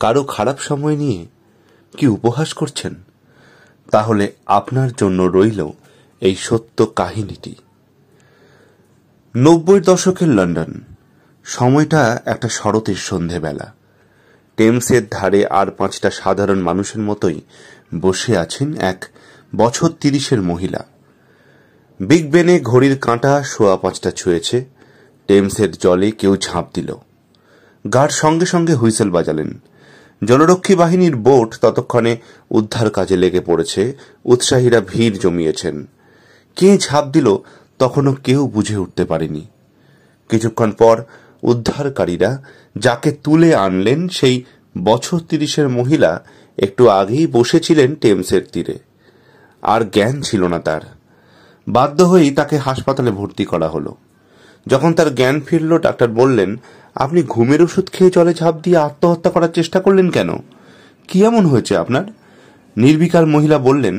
কারো খারাপ সময় নিয়ে কি উপহাস করছেন? তাহলে আপনার জন্য রইল এই সত্য কাহিনীটি। 90 দশকের লন্ডন। সময়টা একটা শরতের সন্ধেবেলা। টেমসের ধারে আর 5টা সাধারণ মানুষের মতোই বসে আছেন এক বছর 30-এর মহিলা। বিগ বেনে ঘড়ির কাঁটা 5:15 ছুঁয়েছে। টেমসের জলে কেউ ঝাঁপ দিল। গার্ড সঙ্গে সঙ্গে হুইসেল বাজালেন। জলরক্ষী বাহিনীর বোট ততক্ষণে উদ্ধার কাজে লেগে পড়েছে। উৎসাহীরা ভিড় জমিয়েছেন। কে ঝাঁপ দিল তখনও কেউ বুঝে উঠতে পারেনি। কিছুক্ষণ পর উদ্ধারকারীরা যাকে তুলে আনলেন সেই বছর 30-এর মহিলা একটু আগেই বসেছিলেন টেমসের তীরে। আর জ্ঞান ছিল না তার। বাধ্য হয়েই তাকে হাসপাতালে ভর্তি করা হলো। যখন তার জ্ঞান ফিরল, ডাক্তার বললেন, আপনি ঘুমের ওষুধ খেয়ে জলে ঝাঁপ দিয়ে আত্মহত্যা করার চেষ্টা করলেন কেন? কি এমন হয়েছে আপনার? নির্বিকার মহিলা বললেন,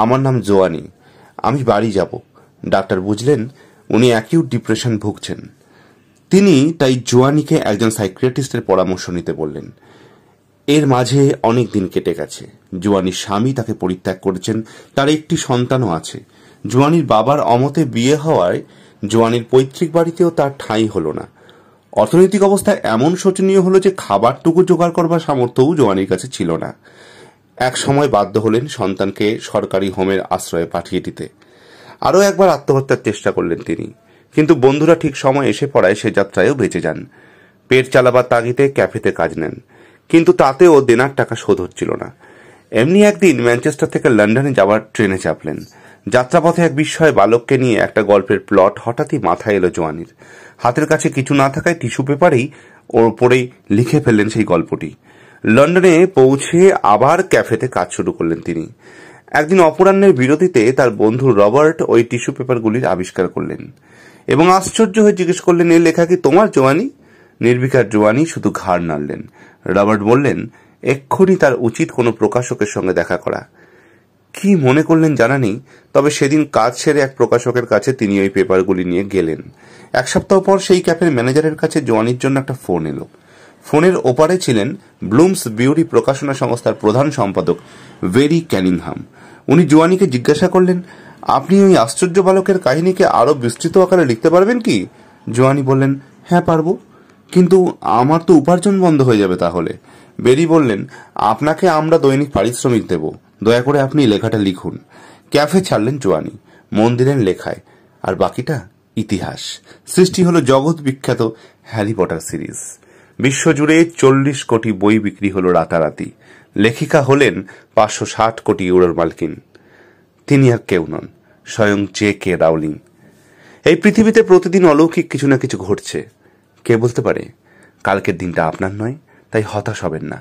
আমার নাম জোয়ানি, আমি বাড়ি যাব। ডাক্তার বুঝলেন উনি অ্যাকিউট ডিপ্রেশন ভুগছেন। তিনি তাই জোয়ানিকে একজন সাইকিয়াট্রিস্টের পরামর্শ নিতে বললেন। এর মাঝে অনেক দিন কেটে গেছে। জোয়ানির স্বামী তাকে পরিত্যাগ করেছেন। তার একটি সন্তানও আছে। জোয়ানির বাবার অমতে বিয়ে হওয়ায় জোয়ানির পৈতৃক বাড়িতেও তার ঠাঁই হলো না। অর্থনৈতিক অবস্থা এমন শোচনীয় হলো যে খাবারটুকু জোগাড় করবার সামর্থ্যও জোয়ানির কাছে ছিল না। এক সময় বাধ্য হলেন সন্তানকে সরকারি হোমের আশ্রয়ে পাঠিয়ে দিতে। আরও একবার আত্মহত্যার চেষ্টা করলেন তিনি, কিন্তু বন্ধুরা ঠিক সময় এসে পড়ায় সে যাত্রায়ও বেঁচে যান। পেট চালাবার তাগিদে ক্যাফেতে কাজ নেন, কিন্তু তাতেও দেনার টাকা শোধ হচ্ছিল না। এমনি একদিন ম্যানচেস্টার থেকে লন্ডনে যাওয়ার ট্রেনে চাপলেন। যাত্রাপথে এক বিস্ময় বালককে নিয়ে একটা গল্পের প্লট হঠাৎই মাথায় এলো জোয়ানির। হাতের কাছে কিছু না থাকায় টিস্যু পেপারেই ওর উপরেই লিখে ফেললেন সেই গল্পটি। লন্ডনে পৌঁছে আবার ক্যাফেতে কাজ শুরু করলেন তিনি। একদিন অপরাহ্নের বিরতিতে তার বন্ধু রবার্ট ওই টিস্যু পেপারগুলির আবিষ্কার করলেন এবং আশ্চর্য হয়ে জিজ্ঞেস করলেন, এই লেখা কি তোমার জোয়ানি? নির্বিকার জোয়ানি শুধু ঘাড় নাড়লেন। রবার্ট বললেন, এক্ষুনি তার উচিত কোনো প্রকাশকের সঙ্গে দেখা করা। কি মনে করলেন জানা নেই, তবে সেদিন কাজ সেরে এক প্রকাশকের কাছে তিনি ওই পেপারগুলি নিয়ে গেলেন। 1 সপ্তাহ পর সেই ক্যাফের ম্যানেজারের কাছে জোয়ানির জন্য একটা ফোন এলো। ফোনের ওপারে ছিলেন ব্লুমস বিউরি প্রকাশনা সংস্থার প্রধান সম্পাদক ভেরি ক্যানিংহাম। উনি জোয়ানিকে জিজ্ঞাসা করলেন, আপনি ওই আশ্চর্য বালকের কাহিনীকে আরো বিস্তৃত আকারে লিখতে পারবেন কি? জোয়ানি বললেন, হ্যাঁ পারবো, কিন্তু আমার তো উপার্জন বন্ধ হয়ে যাবে তাহলে। বেরি বললেন, আপনাকে আমরা দৈনিক পারিশ্রমিক দেব, দয়া করে আপনি লেখাটা লিখুন। ক্যাফে ছাড়লেন জোয়ানি, মন দিলেন লেখায়, আর বাকিটা ইতিহাস। সৃষ্টি হলো জগৎ বিখ্যাত হ্যারি পটার সিরিজ। বিশ্বজুড়ে 40 কোটি বই বিক্রি হলো রাতারাতি। লেখিকা হলেন 560 কোটি ইউরোর মালকিন। তিনি আর কেউ নন, স্বয়ং J.K. রাউলিং। এই পৃথিবীতে প্রতিদিন অলৌকিক কিছু না কিছু ঘটছে। কে বলতে পারে কালকের দিনটা আপনার নয়? তাই হতাশ হবেন না।